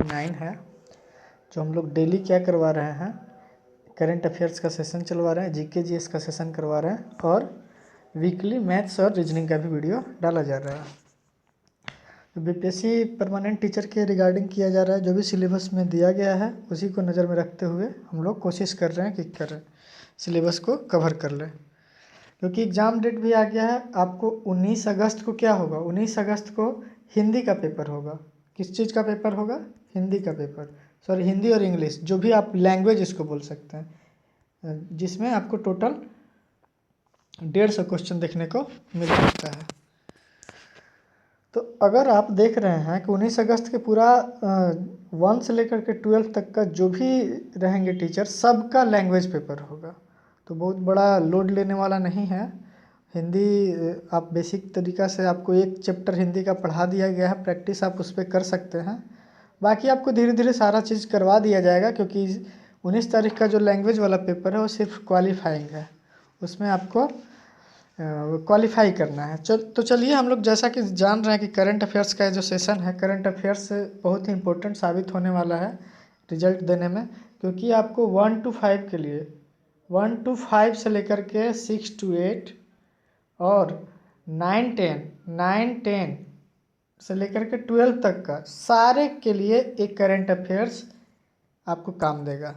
9 है, जो हम लोग डेली क्या करवा रहे हैं, करंट अफेयर्स का सेशन चलवा रहे हैं, जीके जीएस का सेशन करवा रहे हैं और वीकली मैथ्स और रीजनिंग का भी वीडियो डाला जा रहा है। तो बीपीएससी परमानेंट टीचर के रिगार्डिंग किया जा रहा है। जो भी सिलेबस में दिया गया है उसी को नज़र में रखते हुए हम लोग कोशिश कर रहे हैं कि सिलेबस को कवर कर लें, क्योंकि एग्ज़ाम डेट भी आ गया है। आपको 19 अगस्त को क्या होगा, 19 अगस्त को हिंदी का पेपर होगा। किस चीज़ का पेपर होगा? हिंदी का पेपर, सॉरी हिंदी और इंग्लिश, जो भी आप लैंग्वेज इसको बोल सकते हैं, जिसमें आपको टोटल 150 क्वेश्चन देखने को मिल सकता है। तो अगर आप देख रहे हैं कि 19 अगस्त के पूरा 1 से लेकर के 12 तक का जो भी रहेंगे टीचर, सबका लैंग्वेज पेपर होगा, तो बहुत बड़ा लोड लेने वाला नहीं है। हिंदी आप बेसिक तरीक़ा से, आपको एक चैप्टर हिंदी का पढ़ा दिया गया है, प्रैक्टिस आप उस पर कर सकते हैं। बाकी आपको धीरे धीरे सारा चीज़ करवा दिया जाएगा, क्योंकि 19 तारीख का जो लैंग्वेज वाला पेपर है वो सिर्फ क्वालिफाइंग है, उसमें आपको क्वालिफाई करना है। तो चलिए हम लोग जैसा कि जान रहे हैं कि करंट अफेयर्स का जो सेशन है, करंट अफेयर्स बहुत ही इम्पोर्टेंट साबित होने वाला है रिजल्ट देने में, क्योंकि आपको 1 to 5 के लिए, 1 to 5 से लेकर के 6 to 8 और 9-10 से लेकर के 12 तक का सारे के लिए एक करंट अफेयर्स आपको काम देगा।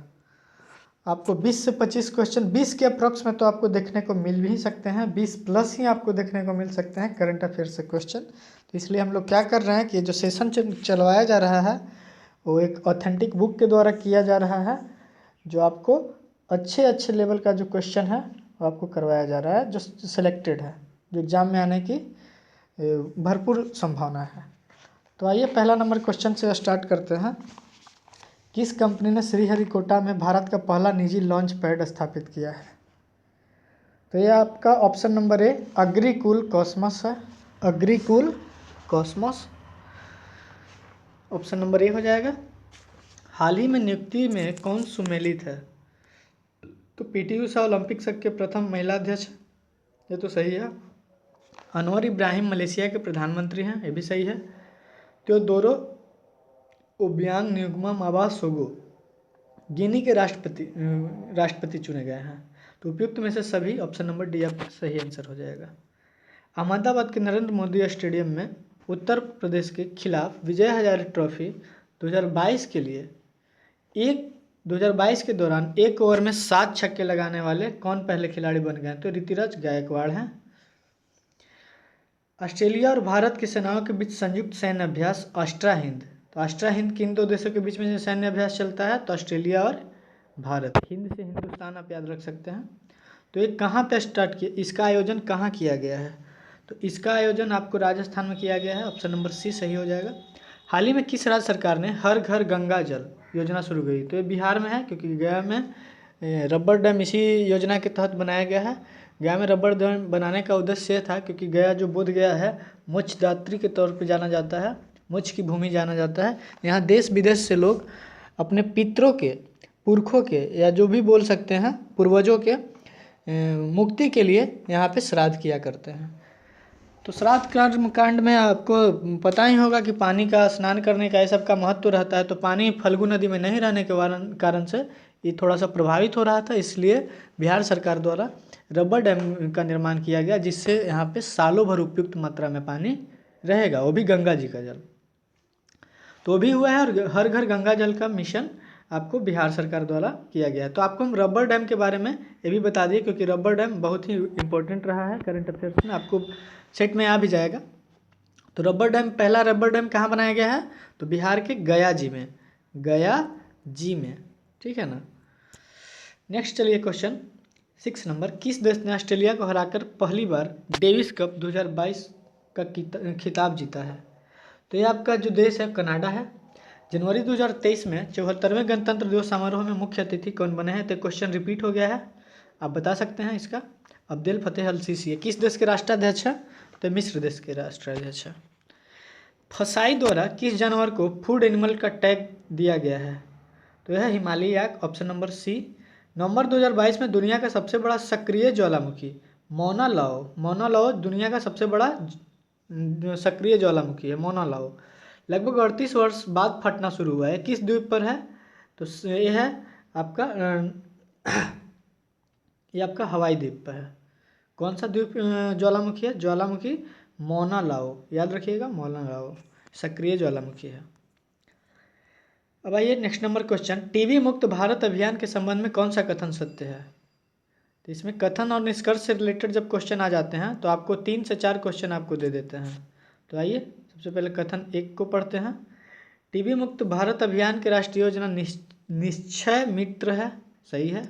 आपको 20 से 25 क्वेश्चन, 20 के अप्रॉक्स में तो आपको देखने को मिल भी सकते हैं, 20 प्लस ही आपको देखने को मिल सकते हैं करंट अफेयर से क्वेश्चन। तो इसलिए हम लोग क्या कर रहे हैं कि जो सेशन चलवाया जा रहा है वो एक ऑथेंटिक बुक के द्वारा किया जा रहा है, जो आपको अच्छे लेवल का जो क्वेश्चन है वो आपको करवाया जा रहा है, जो सिलेक्टेड है, जो एग्ज़ाम में आने की भरपूर संभावना है। तो आइए पहला नंबर क्वेश्चन से स्टार्ट करते हैं। किस कंपनी ने श्रीहरिकोटा में भारत का पहला निजी लॉन्च पैड स्थापित किया है? तो ये आपका ऑप्शन नंबर ए अग्रिकूल कॉस्मोस है, अग्रिकूल कॉस्मोस ऑप्शन नंबर ए हो जाएगा। हाल ही में नियुक्ति में कौन सुमेलित है? तो पीटी उषा ओलंपिक संघ के प्रथम महिला अध्यक्ष, ये तो सही है। अनवर इब्राहिम मलेशिया के प्रधानमंत्री हैं, ये भी सही है। तेओदोरो ओबियांग न्युग्मा अबासोगो गिनी के राष्ट्रपति चुने गए हैं। तो उपयुक्त में से सभी ऑप्शन नंबर डी आपका सही आंसर हो जाएगा। अहमदाबाद के नरेंद्र मोदी स्टेडियम में उत्तर प्रदेश के खिलाफ विजय हजारे ट्रॉफी 2022 के लिए 2022 के दौरान एक ओवर में 7 छक्के लगाने वाले कौन पहले खिलाड़ी बन गए? तो ऋतुराज गायकवाड़ हैं। ऑस्ट्रेलिया और भारत की सेनाओं के बीच संयुक्त सैन्य अभ्यास ऑस्ट्रा हिंद, तो ऑस्ट्रा हिंद किन दो देशों के बीच में जो सैन्य अभ्यास चलता है? तो ऑस्ट्रेलिया और भारत। हिंद से हिंदुस्तान आप याद रख सकते हैं। तो ये कहाँ पे स्टार्ट किया, इसका आयोजन कहाँ किया गया है? तो इसका आयोजन आपको राजस्थान में किया गया है, ऑप्शन नंबर सी सही हो जाएगा। हाल ही में किस राज्य सरकार ने हर घर गंगा जल योजना शुरू की? तो ये बिहार में है, क्योंकि गया में रबर डैम इसी योजना के तहत बनाया गया है। गया में रबर डैम बनाने का उद्देश्य ये था, क्योंकि गया जो बोध गया है मोक्षदात्री के तौर पर जाना जाता है, मोक्ष की भूमि जाना जाता है। यहाँ देश विदेश से लोग अपने पितरों के, पुरखों के, या जो भी बोल सकते हैं पूर्वजों के मुक्ति के लिए यहाँ पे श्राद्ध किया करते हैं। तो श्राद्ध कर्म कांड में आपको पता ही होगा कि पानी का, स्नान करने का, ये सब का महत्व रहता है। तो पानी फल्गु नदी में नहीं रहने के कारण से ये थोड़ा सा प्रभावित हो रहा था, इसलिए बिहार सरकार द्वारा रबर डैम का निर्माण किया गया, जिससे यहाँ पे सालों भर उपयुक्त मात्रा में पानी रहेगा, वो भी गंगा जी का जल। तो वो भी हुआ है, और हर घर गंगा जल का मिशन आपको बिहार सरकार द्वारा किया गया है। तो आपको हम रबर डैम के बारे में ये भी बता दिए, क्योंकि रबर डैम बहुत ही इम्पोर्टेंट रहा है करंट अफेयर्स में, आपको सेट में आ भी जाएगा। तो रबर डैम, पहला रबर डैम कहाँ बनाया गया है? तो बिहार के गया जी में, गया जी में, ठीक है ना। नेक्स्ट चलिए क्वेश्चन 6 नंबर। किस देश ने ऑस्ट्रेलिया को हराकर पहली बार डेविस कप 2022 का खिताब जीता है? तो ये आपका जो देश है कनाडा है। जनवरी 2023 में 74वें गणतंत्र दिवस समारोह में मुख्य अतिथि कौन बने हैं? तो क्वेश्चन रिपीट हो गया है, आप बता सकते हैं इसका। अब्देल फतेह अल सीसी है। किस देश के राष्ट्राध्यक्ष है? तो मिस्र देश के राष्ट्राध्यक्ष है। फसाई द्वारा किस जानवर को फूड एनिमल का टैग दिया गया है? तो यह हिमालयी याक, ऑप्शन नंबर सी। नवंबर 2022 में दुनिया का सबसे बड़ा सक्रिय ज्वालामुखी मौना लाओ दुनिया का सबसे बड़ा सक्रिय ज्वालामुखी है, मौना लाओ। लगभग 38 वर्ष बाद फटना शुरू हुआ है। किस द्वीप पर है? तो ये है आपका ये आपका हवाई द्वीप पर है। कौन सा द्वीप ज्वालामुखी है? ज्वालामुखी मौना लाओ, याद रखिएगा, मौना लाओ सक्रिय ज्वालामुखी है। अब आइए नेक्स्ट नंबर क्वेश्चन, टीबी मुक्त भारत अभियान के संबंध में कौन सा कथन सत्य है? तो इसमें कथन और निष्कर्ष से रिलेटेड जब क्वेश्चन आ जाते हैं तो आपको 3 से 4 क्वेश्चन आपको दे देते हैं। तो आइए सबसे पहले कथन 1 को पढ़ते हैं। टीबी मुक्त भारत अभियान की राष्ट्रीय योजना निश्चय मित्र है, सही है।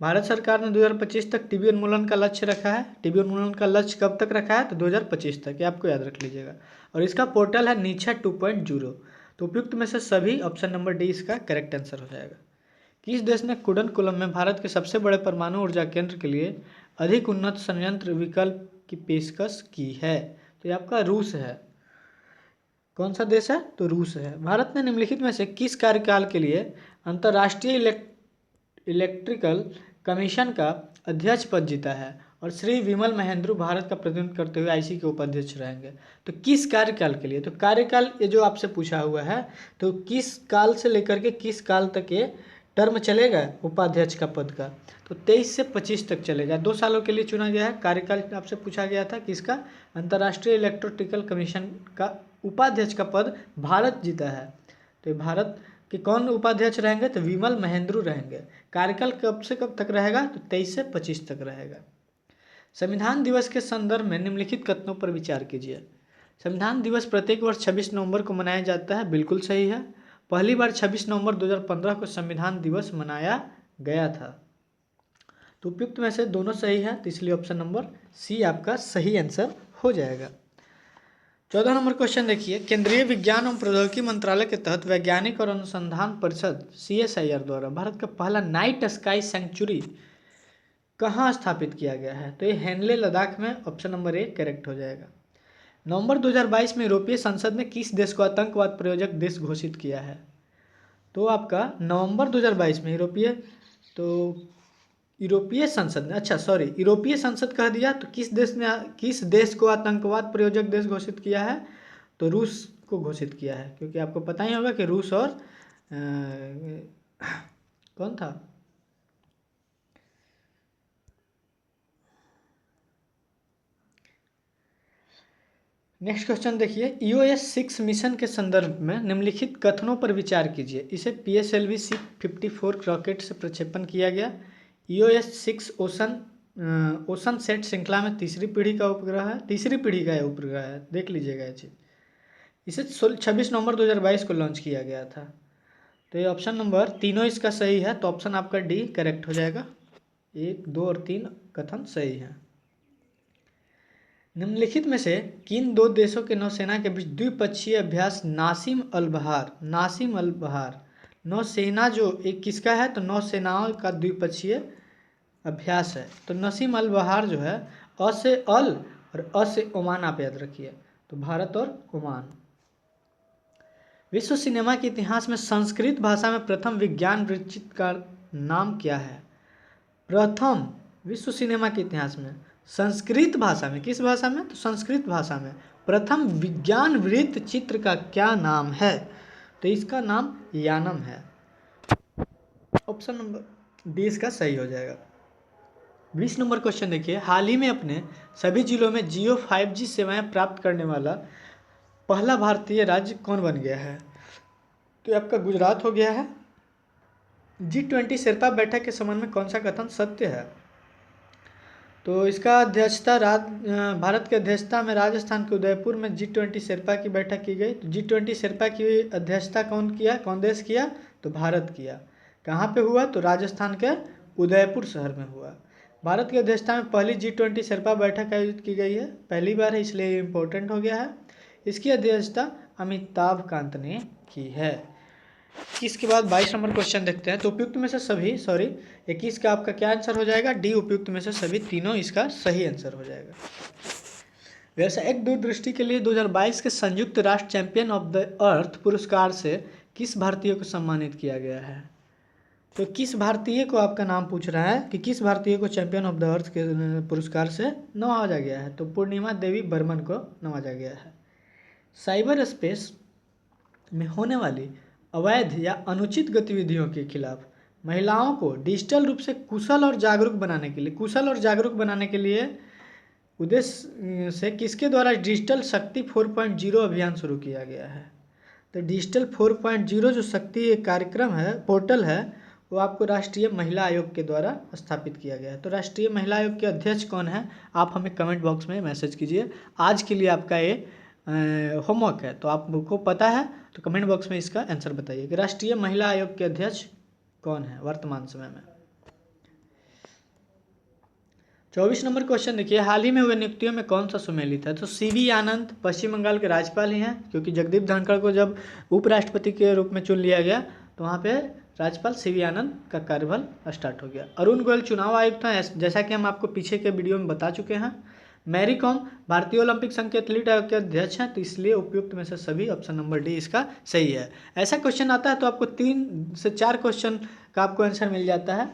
भारत सरकार ने 2025 तक टीबी उन्मूलन का लक्ष्य रखा है। टीबी उन्मूलन का लक्ष्य कब तक रखा है? तो 2025 तक, ये आपको याद रख लीजिएगा। और इसका पोर्टल है निश्चय 2.0। तो उपयुक्त में से सभी ऑप्शन नंबर डी इसका करेक्ट आंसर हो जाएगा। किस देश ने कुडनकुलम में भारत के सबसे बड़े परमाणु ऊर्जा केंद्र के लिए अधिक उन्नत संयंत्र विकल्प की पेशकश की है? तो ये आपका रूस है। कौन सा देश है? तो रूस है। भारत ने निम्नलिखित में से किस कार्यकाल के लिए अंतर्राष्ट्रीय इलेक्ट्रिकल कमीशन का अध्यक्ष पद जीता है? और श्री विमल महेंद्रू भारत का प्रतिनिधित्व करते हुए आईसी के उपाध्यक्ष रहेंगे। तो किस कार्यकाल के लिए? तो कार्यकाल ये जो आपसे पूछा हुआ है, तो किस काल से लेकर के किस काल तक ये टर्म चलेगा उपाध्यक्ष का पद का? तो 23 से 25 तक चलेगा। 2 सालों के लिए चुना गया है। कार्यकाल आपसे पूछा गया था किसका? अंतर्राष्ट्रीय इलेक्ट्रिकल कमीशन का उपाध्यक्ष का पद भारत जीता है। तो भारत के कौन उपाध्यक्ष रहेंगे? तो विमल महेंद्रू रहेंगे। कार्यकाल कब से कब तक रहेगा? तो 23 से 25 तक रहेगा। संविधान दिवस के संदर्भ में निम्नलिखित कथनों पर विचार कीजिए। संविधान दिवस प्रत्येक वर्ष 26 नवंबर को मनाया जाता है, बिल्कुल सही है। पहली बार 26 नवंबर 2015 को संविधान दिवस मनाया गया था। तो उपयुक्त में से दोनों सही है, तो इसलिए ऑप्शन नंबर सी आपका सही आंसर हो जाएगा। 14 नंबर क्वेश्चन देखिए, केंद्रीय विज्ञान एवं प्रौद्योगिकी मंत्रालय के तहत वैज्ञानिक और अनुसंधान परिषद CSIR द्वारा भारत का पहला नाइट स्काई सेंचुरी कहाँ स्थापित किया गया है? तो ये हेनले लद्दाख में, ऑप्शन नंबर ए करेक्ट हो जाएगा। नवंबर 2022 में यूरोपीय संसद ने किस देश को आतंकवाद प्रायोजक देश घोषित किया है? तो आपका नवंबर 2022 में यूरोपीय संसद ने, यूरोपीय संसद कह दिया, तो किस देश को आतंकवाद प्रायोजक देश घोषित किया है? तो रूस को घोषित किया है, क्योंकि आपको पता ही होगा कि रूस और कौन था? नेक्स्ट क्वेश्चन देखिए, EOS 6 मिशन के संदर्भ में निम्नलिखित कथनों पर विचार कीजिए। इसे PSLV C-54 रॉकेट से प्रक्षेपण किया गया। EOS 6 ओशन सेट श्रृंखला में तीसरी पीढ़ी का उपग्रह है, देख लीजिएगा ये चीज़। इसे 26 नवंबर 2022 को लॉन्च किया गया था। तो ये ऑप्शन नंबर तीनों इसका सही है, तो ऑप्शन आपका डी करेक्ट हो जाएगा। 1, 2 और 3 कथन सही है। निम्नलिखित में से किन 2 देशों के नौसेना के बीच द्विपक्षीय अभ्यास नासिम अल बहार नौसेना जो एक किसका है? तो नौसेनाओं का द्विपक्षीय अभ्यास है। तो नासिम अल बहार जो है, अ से अल और अ से ओमान, आप याद रखिए, तो भारत और ओमान। विश्व सिनेमा के इतिहास में संस्कृत भाषा में प्रथम विज्ञान वृत्तचित्र का नाम क्या है? प्रथम विश्व सिनेमा के इतिहास में संस्कृत भाषा में, किस भाषा में? तो संस्कृत भाषा में प्रथम विज्ञान वृत्त चित्र का क्या नाम है? तो इसका नाम यानम है। ऑप्शन नंबर डी इसका सही हो जाएगा। 20 नंबर क्वेश्चन देखिए, हाल ही में अपने सभी जिलों में जियो 5G सेवाएं प्राप्त करने वाला पहला भारतीय राज्य कौन बन गया है? तो आपका गुजरात हो गया है। G20 शेरपा बैठक के संबंध में कौन सा कथन सत्य है? तो इसका अध्यक्षता भारत की अध्यक्षता में राजस्थान के उदयपुर में G20 शेरपा की बैठक की गई। तो G20 शेरपा की अध्यक्षता कौन देश किया? तो भारत किया। कहाँ पे हुआ? तो राजस्थान के उदयपुर शहर में हुआ। भारत की अध्यक्षता में पहली G20 शेरपा बैठक आयोजित की गई है, पहली बार है, इसलिए इम्पोर्टेंट हो गया है। इसकी अध्यक्षता अमिताभ कांत ने की है। इसके बाद 22 नंबर क्वेश्चन देखते हैं। तो उपयुक्त में से सभी 21 का आपका क्या आंसर हो जाएगा? डी उपयुक्त में से सभी तीनों इसका सही आंसर हो जाएगा। व्यावसायिक दूरदृष्टि के लिए 2022 के संयुक्त राष्ट्र चैंपियन ऑफ द अर्थ पुरस्कार से किस भारतीय को सम्मानित किया गया है? तो किस भारतीय को आपका नाम पूछ रहा है कि किस भारतीय को चैंपियन ऑफ द अर्थ के पुरस्कार से नवाजा गया है? तो पूर्णिमा देवी बर्मन को नवाजा गया है। साइबर स्पेस में होने वाली अवैध या अनुचित गतिविधियों के खिलाफ महिलाओं को डिजिटल रूप से कुशल और जागरूक बनाने के लिए उद्देश्य से किसके द्वारा डिजिटल शक्ति 4.0 अभियान शुरू किया गया है। तो डिजिटल 4.0 जो शक्ति कार्यक्रम है, पोर्टल है, वो आपको राष्ट्रीय महिला आयोग के द्वारा स्थापित किया गया है। तो राष्ट्रीय महिला आयोग के अध्यक्ष कौन है, आप हमें कमेंट बॉक्स में मैसेज कीजिए। आज के लिए आपका ये होमवर्क है, तो आपको पता है तो कमेंट बॉक्स में इसका आंसर बताइए कि राष्ट्रीय महिला आयोग के अध्यक्ष कौन है वर्तमान समय में। 24 नंबर क्वेश्चन देखिए, हाल ही में हुए नियुक्तियों में कौन सा सुमेलित है। तो सीवी आनंद पश्चिम बंगाल के राज्यपाल ही हैं, क्योंकि जगदीप धनखड़ को जब उपराष्ट्रपति के रूप में चुन लिया गया तो वहाँ पे राज्यपाल सीवी आनंद का कार्यभार स्टार्ट हो गया। अरुण गोयल चुनाव आयुक्त हैं, जैसा कि हम आपको पीछे के वीडियो में बता चुके हैं। मैरी कॉम भारतीय ओलंपिक संघ के एथलीट आयोग के अध्यक्ष हैं, तो इसलिए उपयुक्त में से सभी ऑप्शन नंबर डी इसका सही है। ऐसा क्वेश्चन आता है तो आपको 3 से 4 क्वेश्चन का आपको आंसर मिल जाता है,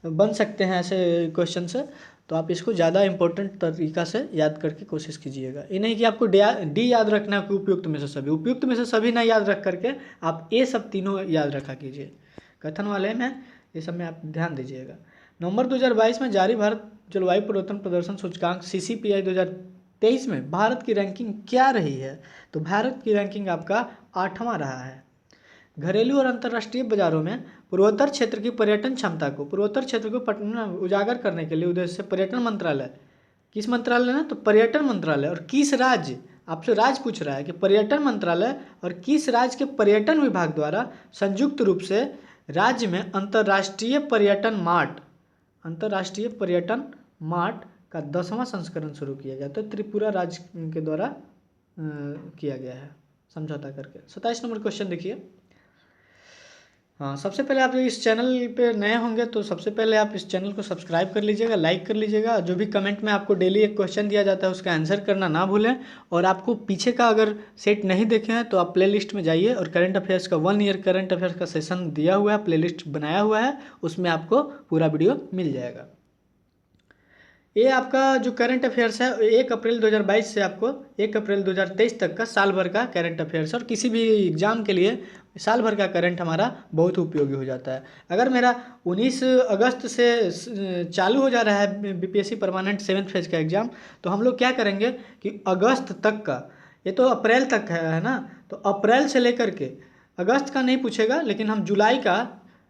बन सकते हैं ऐसे क्वेश्चन से। तो आप इसको ज़्यादा इंपॉर्टेंट तरीका से याद करके कोशिश कीजिएगा। ये नहीं कि आपको डी याद रखना है कि उपयुक्त में से सभी ना याद रख करके आप ये सब तीनों याद रखा कीजिए। कथन वाले में ये सब में आप ध्यान दीजिएगा। नवंबर 2022 में जारी भारत जलवायु परिवर्तन प्रदर्शन सूचकांक CCPI 2023 में भारत की रैंकिंग क्या रही है। तो भारत की रैंकिंग आपका 8वां रहा है। घरेलू और अंतर्राष्ट्रीय बाजारों में पूर्वोत्तर क्षेत्र की पर्यटन क्षमता को उजागर करने के लिए उद्देश्य से पर्यटन मंत्रालय, किस मंत्रालय ने, तो पर्यटन मंत्रालय, और किस राज्य, आपसे राज्य पूछ रहा है कि पर्यटन मंत्रालय और किस राज्य के पर्यटन विभाग द्वारा संयुक्त रूप से राज्य में अंतर्राष्ट्रीय पर्यटन मार्ट का 10वां संस्करण शुरू किया गया। तो त्रिपुरा राज्य के द्वारा किया गया है समझौता करके। 27 नंबर क्वेश्चन देखिए। हाँ, सबसे पहले आप इस चैनल पे नए होंगे तो सबसे पहले आप इस चैनल को सब्सक्राइब कर लीजिएगा, लाइक कर लीजिएगा। जो भी कमेंट में आपको डेली एक क्वेश्चन दिया जाता है उसका आंसर करना ना भूलें। और आपको पीछे का अगर सेट नहीं देखे हैं तो आप प्लेलिस्ट में जाइए और करंट अफेयर्स का 1 ईयर करंट अफेयर्स का सेशन दिया हुआ है, प्लेलिस्ट बनाया हुआ है, उसमें आपको पूरा वीडियो मिल जाएगा। ये आपका जो करंट अफेयर्स है 1 अप्रैल 2022 से आपको 1 अप्रैल 2023 तक का साल भर का करंट अफेयर्स, और किसी भी एग्जाम के लिए साल भर का करंट हमारा बहुत उपयोगी हो जाता है। अगर मेरा 19 अगस्त से चालू हो जा रहा है BPSC परमानेंट 7th फेज का एग्ज़ाम, तो हम लोग क्या करेंगे कि अगस्त तक का, ये तो अप्रैल तक है ना, तो अप्रैल से लेकर के अगस्त का नहीं पूछेगा, लेकिन हम जुलाई का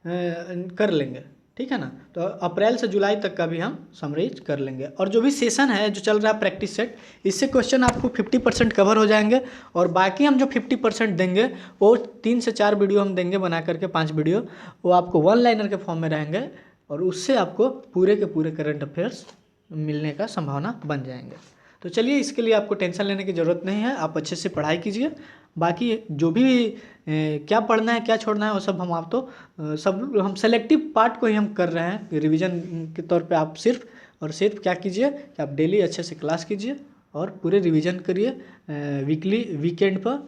कर लेंगे, ठीक है ना। तो अप्रैल से जुलाई तक का भी हम समराइज कर लेंगे। और जो भी सेशन है जो चल रहा है प्रैक्टिस सेट, इससे क्वेश्चन आपको 50% कवर हो जाएंगे। और बाकी हम जो 50% देंगे वो 3 से 4 वीडियो हम देंगे बना करके, 5 वीडियो, वो आपको 1 लाइनर के फॉर्म में रहेंगे, और उससे आपको पूरे के पूरे करंट अफेयर्स मिलने का संभावना बन जाएंगे। तो चलिए, इसके लिए आपको टेंशन लेने की ज़रूरत नहीं है, आप अच्छे से पढ़ाई कीजिए। बाकी जो भी क्या पढ़ना है क्या छोड़ना है वो सब हम सेलेक्टिव पार्ट को ही हम कर रहे हैं रिवीजन के तौर पे। आप सिर्फ क्या कीजिए कि आप डेली अच्छे से क्लास कीजिए और पूरे रिवीजन करिए वीकली वीकेंड पर,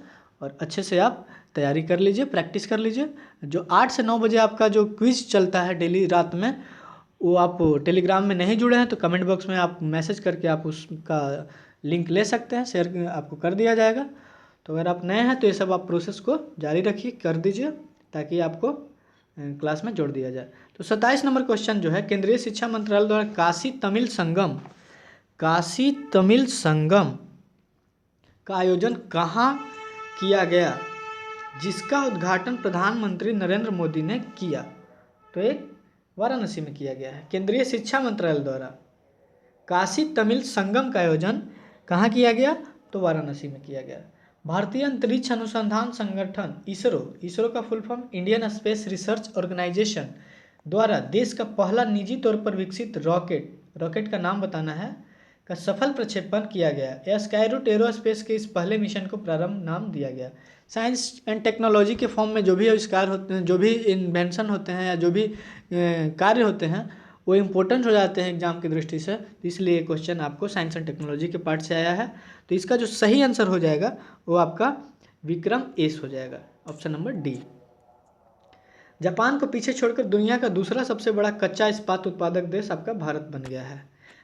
और अच्छे से आप तैयारी कर लीजिए, प्रैक्टिस कर लीजिए। जो 8 से 9 बजे आपका जो क्विज चलता है डेली रात में, वो आप टेलीग्राम में नहीं जुड़े हैं तो कमेंट बॉक्स में आप मैसेज करके आप उसका लिंक ले सकते हैं, शेयर आपको कर दिया जाएगा। तो अगर आप नए हैं तो ये सब आप प्रोसेस को जारी रखिए, कर दीजिए, ताकि आपको क्लास में जोड़ दिया जाए। तो 27 नंबर क्वेश्चन जो है, केंद्रीय शिक्षा मंत्रालय द्वारा काशी तमिल संगम का आयोजन कहाँ किया गया, जिसका उद्घाटन प्रधानमंत्री नरेंद्र मोदी ने किया। तो एक वाराणसी में किया गया है। केंद्रीय शिक्षा मंत्रालय द्वारा काशी तमिल संगम का आयोजन कहाँ किया गया, तो वाराणसी में किया गया। भारतीय अंतरिक्ष अनुसंधान संगठन इसरो का full form Indian Space Research Organisation द्वारा देश का पहला निजी तौर पर विकसित रॉकेट का नाम बताना है, का सफल प्रक्षेपण किया गया। स्काईरूट एरोस्पेस के इस पहले मिशन को प्रारंभ नाम दिया गया। साइंस एंड टेक्नोलॉजी के फॉर्म में जो भी आविष्कार होते हैं, जो भी इन्वेंशन होते हैं या जो भी कार्य होते हैं, वो इम्पोर्टेंट हो जाते हैं एग्जाम की दृष्टि से। तो इसलिए ये क्वेश्चन आपको साइंस एंड टेक्नोलॉजी के पार्ट से आया है। तो इसका जो सही आंसर हो जाएगा वो आपका विक्रम एस हो जाएगा, ऑप्शन नंबर डी। जापान को पीछे छोड़कर दुनिया का दूसरा सबसे बड़ा कच्चा इस्पात उत्पादक देश आपका भारत बन गया है।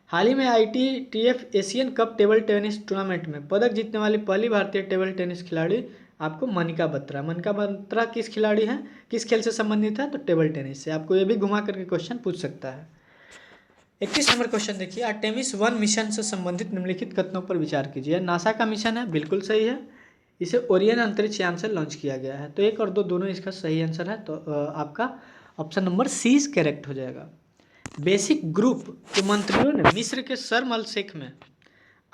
हाल ही में ITTF Asian cup table tennis tournament में पदक जीतने वाली पहली भारतीय टेबल टेनिस खिलाड़ी आपको मनिका बत्रा। मनिका बत्रा किस खिलाड़ी हैं, किस खेल से संबंधित है, तो टेबल टेनिस से। आपको ये भी घुमा करके क्वेश्चन पूछ सकता है। 21 नंबर क्वेश्चन देखिए, आर्टेमिस 1 मिशन से संबंधित निम्नलिखित कथनों पर विचार कीजिए। नासा का मिशन है, बिल्कुल सही है। इसे ओरियन अंतरिक्ष यान से लॉन्च किया गया है। तो 1 और 2 दोनों इसका सही आंसर है। तो आपका ऑप्शन नंबर सी करेक्ट हो जाएगा। बेसिक ग्रुप के मंत्रियों ने मिस्र के शर्म अल शेख में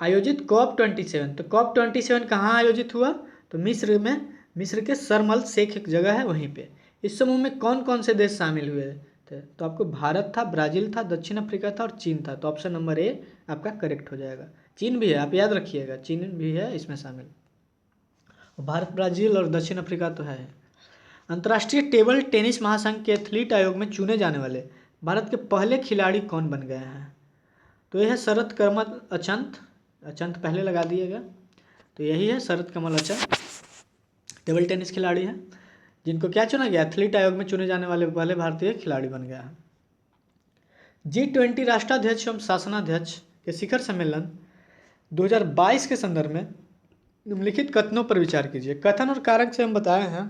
आयोजित COP27, तो COP27 कहाँ आयोजित हुआ, तो मिस्र में, मिस्र के शर्म अल शेख एक जगह है वहीं पे। इस समूह में कौन कौन से देश शामिल हुए थे, तो आपको भारत था, ब्राज़ील था, दक्षिण अफ्रीका था और चीन था। तो ऑप्शन नंबर ए आपका करेक्ट हो जाएगा। चीन भी है, आप याद रखिएगा, चीन भी है इसमें शामिल। भारत, ब्राज़ील और दक्षिण अफ्रीका तो है। अंतर्राष्ट्रीय टेबल टेनिस महासंघ के एथलीट आयोग में चुने जाने वाले भारत के पहले खिलाड़ी कौन बन गए हैं, तो यह है शरत कमल अचंत। अचंत पहले लगा दिएगा, तो यही है शरत कमल अचंत, टेबल टेनिस खिलाड़ी है जिनको क्या चुना गया, एथलीट आयोग में चुने जाने वाले पहले भारतीय खिलाड़ी बन गया है। G20 राष्ट्राध्यक्ष एवं शासनाध्यक्ष के शिखर सम्मेलन 2022 के संदर्भ में निम्नलिखित कथनों पर विचार कीजिए। कथन और कारक से हम बताए हैं,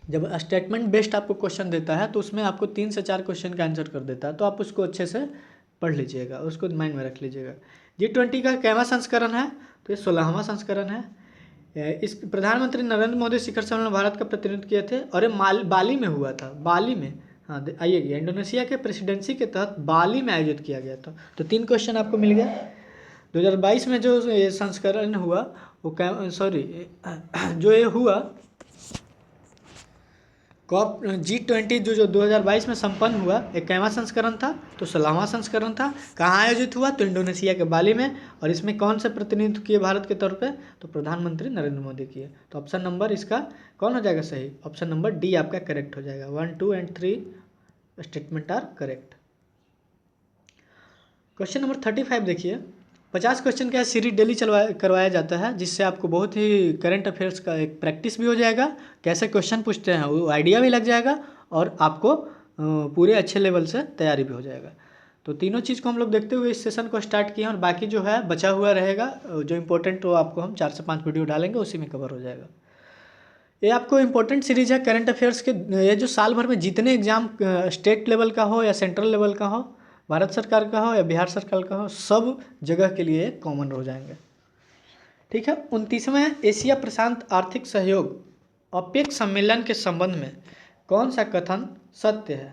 जब स्टेटमेंट बेस्ड आपको क्वेश्चन देता है तो उसमें आपको 3 से 4 क्वेश्चन का आंसर कर देता है, तो आप उसको अच्छे से पढ़ लीजिएगा, उसको माइंड में रख लीजिएगा। G20 का कैवा संस्करण है, तो ये 16वां संस्करण है। इस प्रधानमंत्री नरेंद्र मोदी शिखर सम्मेलन भारत का प्रतिनिधित्व किए थे और ये बाली में हुआ था, बाली में, हाँ आइएगा, इंडोनेशिया के प्रेसिडेंसी के तहत बाली में आयोजित किया गया था। तो 3 क्वेश्चन आपको मिल गया। 2022 में जो संस्करण हुआ वो जो ये हुआ G20 जो 2022 में संपन्न हुआ, 21वां संस्करण था, तो 16वां संस्करण था। कहाँ आयोजित हुआ, तो इंडोनेशिया के बाली में। और इसमें कौन से प्रतिनिधित्व किए भारत के तौर पे, तो प्रधानमंत्री नरेंद्र मोदी किए। तो ऑप्शन नंबर इसका कौन हो जाएगा सही, ऑप्शन नंबर डी आपका करेक्ट हो जाएगा। 1, 2 and 3 statement are correct. Question number 35 देखिए, 50 क्वेश्चन का सीरीज डेली करवाया जाता है, जिससे आपको बहुत ही करंट अफेयर्स का एक प्रैक्टिस भी हो जाएगा, कैसे क्वेश्चन पूछते हैं वो आइडिया भी लग जाएगा और आपको पूरे अच्छे लेवल से तैयारी भी हो जाएगा। तो तीनों चीज़ को हम लोग देखते हुए इस सेशन को स्टार्ट किए हैं और बाकी जो है बचा हुआ रहेगा, जो इंपॉर्टेंट वो आपको हम 4 से 5 वीडियो डालेंगे, उसी में कवर हो जाएगा। ये आपको इम्पोर्टेंट सीरीज है करंट अफेयर्स के। ये जो साल भर में जितने एग्जाम स्टेट लेवल का हो या सेंट्रल लेवल का हो, भारत सरकार का हो या बिहार सरकार का हो, सब जगह के लिए कॉमन हो जाएंगे। ठीक है। 29वें एशिया प्रशांत आर्थिक सहयोग अपेक सम्मेलन के संबंध में कौन सा कथन सत्य है,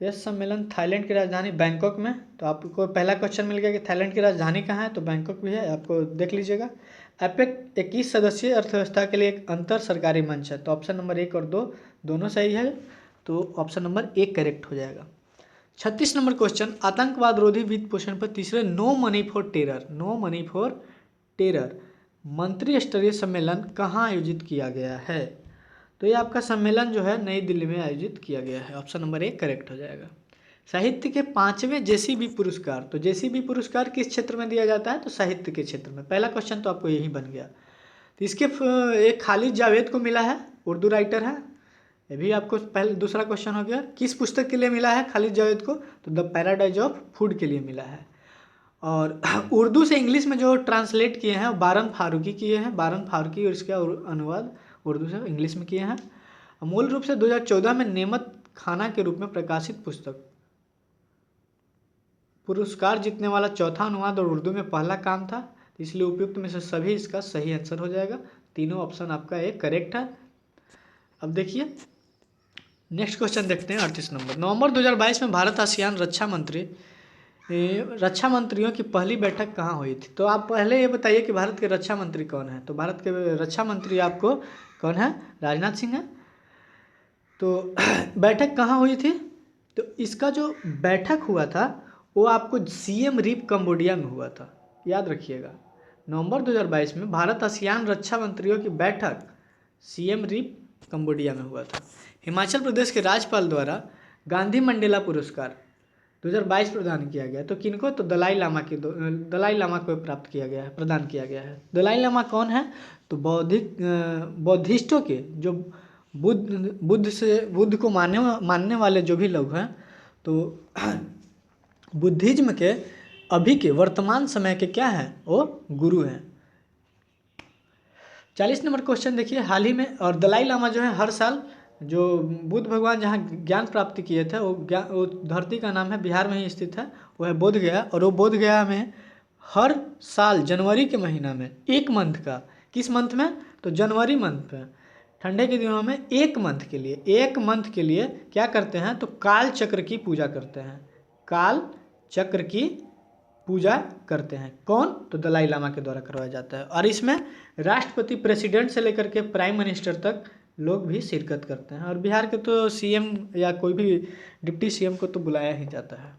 तो यह सम्मेलन थाईलैंड की राजधानी बैंकॉक में। तो आपको पहला क्वेश्चन मिल गया कि थाईलैंड की राजधानी कहाँ है, तो बैंकॉक भी है, आपको देख लीजिएगा। एपेक 21 सदस्यीय अर्थव्यवस्था के लिए एक अंतर सरकारी मंच है। तो ऑप्शन नंबर 1 और 2 दोनों सही है, तो ऑप्शन नंबर 1 करेक्ट हो जाएगा। 36 नंबर क्वेश्चन, आतंकवाद रोधी वित्त पोषण पर तीसरे नो मनी फॉर टेरर मंत्री स्तरीय सम्मेलन कहाँ आयोजित किया गया है, तो ये आपका सम्मेलन जो है नई दिल्ली में आयोजित किया गया है। ऑप्शन नंबर 1 करेक्ट हो जाएगा। साहित्य के 5वें JCB पुरस्कार, तो JCB पुरस्कार किस क्षेत्र में दिया जाता है, तो साहित्य के क्षेत्र में। पहला क्वेश्चन तो आपको यही बन गया। तो इसके एक खालिद जावेद को मिला है, उर्दू राइटर है, ये भी आपको पहले दूसरा क्वेश्चन हो गया। किस पुस्तक के लिए मिला है खालिद जावेद को, तो द पैराडाइज ऑफ फूड के लिए मिला है। और उर्दू से इंग्लिश में जो ट्रांसलेट किए हैं वो बारन फारूकी किए हैं, बारन फारूकी, और इसका अनुवाद उर्दू से इंग्लिश में किए हैं। मूल रूप से 2014 में नेमत खाना के रूप में प्रकाशित पुस्तक, पुरस्कार जीतने वाला चौथा अनुवाद और उर्दू में पहला काम था, इसलिए उपयुक्त में से सभी इसका सही आंसर हो जाएगा। तीनों ऑप्शन आपका एक करेक्ट है। अब देखिए नेक्स्ट क्वेश्चन देखते हैं 38 नंबर। नवंबर 2022 में भारत आसियान रक्षा मंत्रियों की पहली बैठक कहाँ हुई थी, तो आप पहले ये बताइए कि भारत के रक्षा मंत्री कौन है। तो भारत के रक्षा मंत्री आपको कौन है, राजनाथ सिंह है। तो बैठक कहाँ हुई थी, तो इसका जो बैठक हुआ था वो आपको CM रीप कंबोडिया में हुआ था, याद रखिएगा। नवंबर 2022 में भारत आसियान रक्षा मंत्रियों की बैठक CM रीप कंबोडिया में हुआ था। हिमाचल प्रदेश के राज्यपाल द्वारा गांधी मंडेला पुरस्कार 2022 प्रदान किया गया, तो किनको, तो दलाई लामा को प्राप्त किया गया है, प्रदान किया गया है। दलाई लामा कौन है, तो बौद्धिस्टों के जो बुद्ध को मानने वाले जो भी लोग हैं, तो बुद्धिज्म के अभी के वर्तमान समय के क्या हैं, वो गुरु हैं। 40 नंबर क्वेश्चन देखिए, हाल ही में और दलाई लामा जो है हर साल जो बुद्ध भगवान जहाँ ज्ञान प्राप्ति किए थे वो धरती का नाम है, बिहार में ही स्थित है, वो है बोध गया। और वो बोध गया में हर साल जनवरी के महीना में एक मंथ का, किस मंथ में, तो जनवरी मंथ में, ठंडे के दिनों में एक मंथ के लिए क्या करते हैं, तो काल चक्र की पूजा करते हैं। काल चक्र की पूजा करते हैं। कौन, तो दलाई लामा के द्वारा करवाया जाता है। और इसमें राष्ट्रपति, प्रेसिडेंट से लेकर के प्राइम मिनिस्टर तक लोग भी शिरकत करते हैं। और बिहार के तो सीएम या कोई भी डिप्टी सीएम को तो बुलाया ही जाता है।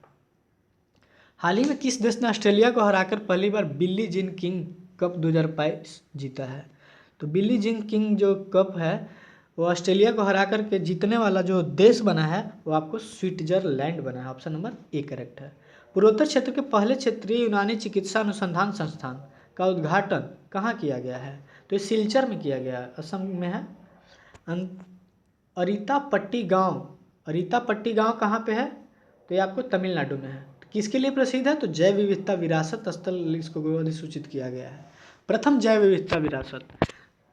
हाल ही में किस देश ने ऑस्ट्रेलिया को हराकर पहली बार बिली जीन किंग कप 2022 जीता है? तो बिली जीन किंग जो कप है वो ऑस्ट्रेलिया को हरा करके जीतने वाला जो देश बना है वो आपको स्विट्जरलैंड बना है। ऑप्शन नंबर ए करेक्ट है। पूर्वोत्तर क्षेत्र के पहले क्षेत्रीय यूनानी चिकित्सा अनुसंधान संस्थान का उद्घाटन कहाँ किया गया है? तो ये सिलचर में किया गया है, असम में है। अरीतापट्टी गांव कहाँ पे है? तो ये आपको तमिलनाडु में है। तो किसके लिए प्रसिद्ध है? तो जैव विविधता विरासत स्थल इसको अधिसूचित किया गया है। प्रथम जैव विविधता विरासत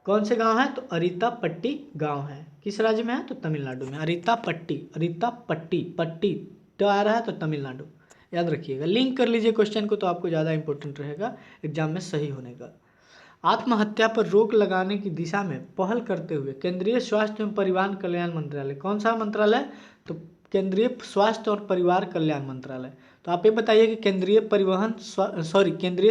कौन से गांव है? तो अरीतापट्टी गांव है। किस राज्य में है? तो तमिलनाडु में। पट्टी तो आ रहा है तो तमिलनाडु, याद रखिएगा। लिंक कर लीजिए क्वेश्चन को तो आपको ज़्यादा इंपॉर्टेंट रहेगा एग्जाम में सही होने का। आत्महत्या पर रोक लगाने की दिशा में पहल करते हुए केंद्रीय स्वास्थ्य एवं परिवार कल्याण मंत्रालय, कौन सा मंत्रालय? तो केंद्रीय स्वास्थ्य और परिवार कल्याण मंत्रालय। तो आप ये बताइए कि केंद्रीय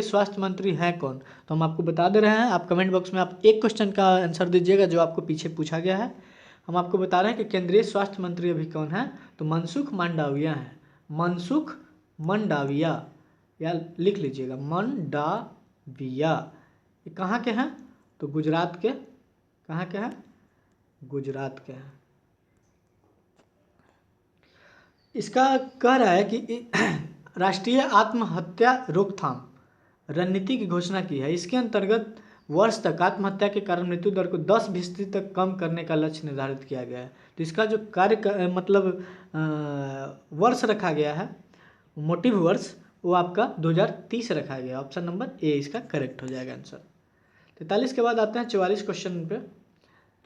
स्वास्थ्य मंत्री हैं कौन? तो हम आपको बता दे रहे हैं। आप कमेंट बॉक्स में आप एक क्वेश्चन का आंसर दीजिएगा जो आपको पीछे पूछा गया है। हम आपको बता रहे हैं कि केंद्रीय स्वास्थ्य मंत्री अभी कौन है? तो मनसुख मांडविया है। मनसुख मंडाविया, या लिख लीजिएगा मंडाविया। ये कहाँ के हैं? तो गुजरात के। कहाँ के हैं? गुजरात के हैं। इसका कह रहा है कि राष्ट्रीय आत्महत्या रोकथाम रणनीति की घोषणा की है। इसके अंतर्गत वर्ष तक आत्महत्या के कारण मृत्यु दर को 10% तक कम करने का लक्ष्य निर्धारित किया गया है। तो इसका जो वर्ष रखा गया है, मोटिव वर्ष, वो आपका 2030 रखा गया। ऑप्शन नंबर ए इसका करेक्ट हो जाएगा आंसर। 43 के बाद आते हैं 44 क्वेश्चन पे।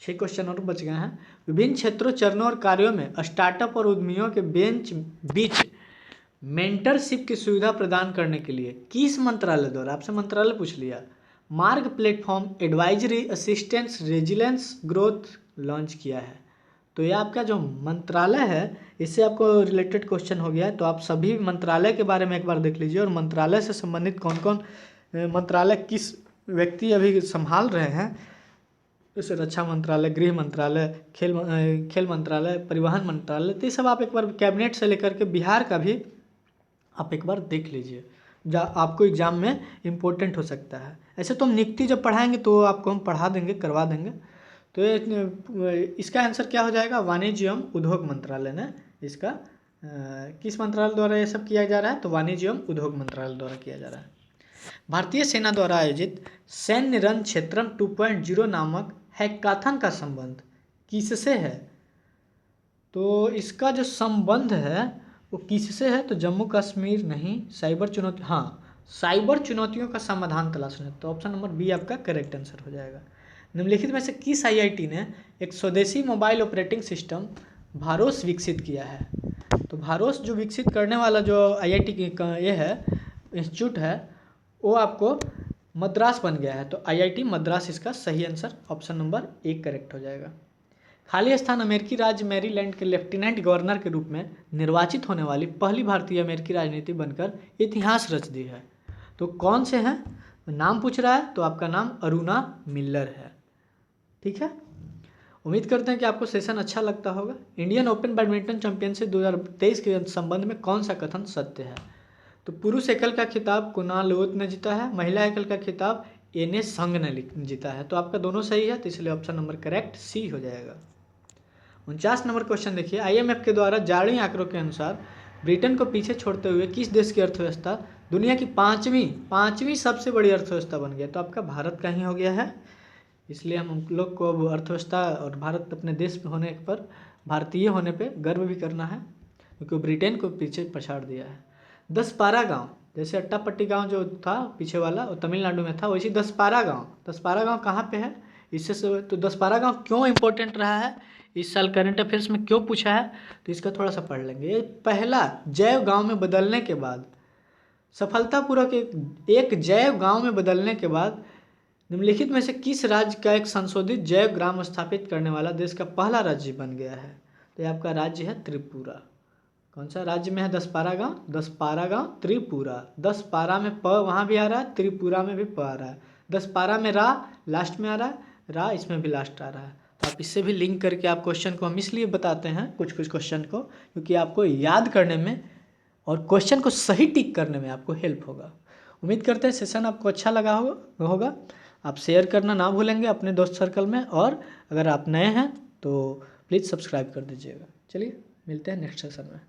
6 क्वेश्चन और बच गए हैं। विभिन्न क्षेत्रों, चरणों और कार्यों में स्टार्टअप और उद्यमियों के बीच मेंटरशिप की सुविधा प्रदान करने के लिए किस मंत्रालय द्वारा, आपसे मंत्रालय पूछ लिया, मार्ग platform advisory assistance resilience growth launch किया है? तो ये आपका जो मंत्रालय है इससे आपको रिलेटेड क्वेश्चन हो गया है। तो आप सभी मंत्रालय के बारे में एक बार देख लीजिए और मंत्रालय से संबंधित कौन कौन मंत्रालय किस व्यक्ति अभी संभाल रहे हैं, जैसे रक्षा मंत्रालय, गृह मंत्रालय, खेल मंत्रालय, परिवहन मंत्रालय। तो ये सब आप एक बार कैबिनेट से लेकर के बिहार का भी आप एक बार देख लीजिए, आपको एग्जाम में इम्पोर्टेंट हो सकता है। ऐसे तो हम नियुक्ति जब पढ़ाएंगे तो आपको हम पढ़ा देंगे, करवा देंगे। तो इसका आंसर क्या हो जाएगा? वाणिज्य एवं उद्योग मंत्रालय ने इसका किस मंत्रालय द्वारा ये सब किया जा रहा है? तो वाणिज्य एवं उद्योग मंत्रालय द्वारा किया जा रहा है। भारतीय सेना द्वारा आयोजित सैन्य रन क्षेत्रम 2.0 नामक हैकाथन का संबंध किससे है? तो इसका जो संबंध है वो किससे है? तो जम्मू कश्मीर नहीं, साइबर चुनौतियों का समाधान तलाशने। तो ऑप्शन नंबर बी आपका करेक्ट आंसर हो जाएगा। निम्नलिखित में से किस आईआईटी ने एक स्वदेशी मोबाइल ऑपरेटिंग सिस्टम भारोस विकसित किया है? तो भारोस जो विकसित करने वाला जो आईआईटी ये है, इंस्टीट्यूट है, वो आपको मद्रास बन गया है। तो आईआईटी मद्रास इसका सही answer option number A correct हो जाएगा। खाली स्थान अमेरिकी राज्य मैरीलैंड के लेफ्टिनेंट गवर्नर के रूप में निर्वाचित होने वाली पहली भारतीय अमेरिकी राजनीति बनकर इतिहास रच दी है। तो कौन से हैं? नाम पूछ रहा है, तो आपका नाम अरुणा मिल्लर है। ठीक है, उम्मीद करते हैं कि आपको सेशन अच्छा लगता होगा। इंडियन ओपन बैडमिंटन चैंपियनशिप 2023 के संबंध में कौन सा कथन सत्य है? तो पुरुष एकल का खिताब कुणाल ओत ने जीता है, महिला एकल का खिताब एन एस संघ ने जीता है। तो आपका दोनों सही है, तो इसलिए ऑप्शन नंबर करेक्ट सी हो जाएगा। 49 नंबर क्वेश्चन देखिए, आईएमएफ के द्वारा जारी आंकड़ों के अनुसार ब्रिटेन को पीछे छोड़ते हुए किस देश की अर्थव्यवस्था दुनिया की पाँचवीं सबसे बड़ी अर्थव्यवस्था बन गया? तो आपका भारत का ही हो गया है। इसलिए हम लोग को अर्थव्यवस्था और भारत अपने देश में होने पर, भारतीय होने पे गर्व भी करना है, क्योंकि ब्रिटेन को पीछे पछाड़ दिया है। 10-12 गाँव, जैसे अट्टापट्टी गांव जो था पीछे वाला वो तमिलनाडु में था, वैसे 10-12 गाँव कहाँ पे है? इससे तो दसपारा गांव क्यों इम्पोर्टेंट रहा है, इस साल करंट अफेयर्स में क्यों पूछा है, तो इसका थोड़ा सा पढ़ लेंगे। ये पहला जैव गांव में बदलने के बाद, सफलतापूर्वक एक जैव गांव में बदलने के बाद निम्नलिखित में से किस राज्य का एक संशोधित जैव ग्राम स्थापित करने वाला देश का पहला राज्य बन गया है, तो ये आपका राज्य है त्रिपुरा। कौन सा राज्य में है दसपारा गांव? दसपारा गांव त्रिपुरा। दसपारा में प वहाँ भी आ रहा है, त्रिपुरा में भी प आ रहा है, दसपारा में रा लास्ट में आ रहा है, रा इसमें भी लास्ट आ रहा है। तो आप इससे भी लिंक करके आप क्वेश्चन को हम इसलिए बताते हैं कुछ कुछ क्वेश्चन को, क्योंकि आपको याद करने में और क्वेश्चन को सही टिक करने में आपको हेल्प होगा। उम्मीद करते हैं सेशन आपको अच्छा लगा होगा। आप शेयर करना ना भूलेंगे अपने दोस्त सर्कल में, और अगर आप नए हैं तो प्लीज़ सब्सक्राइब कर दीजिएगा। चलिए मिलते हैं नेक्स्ट सेशन में।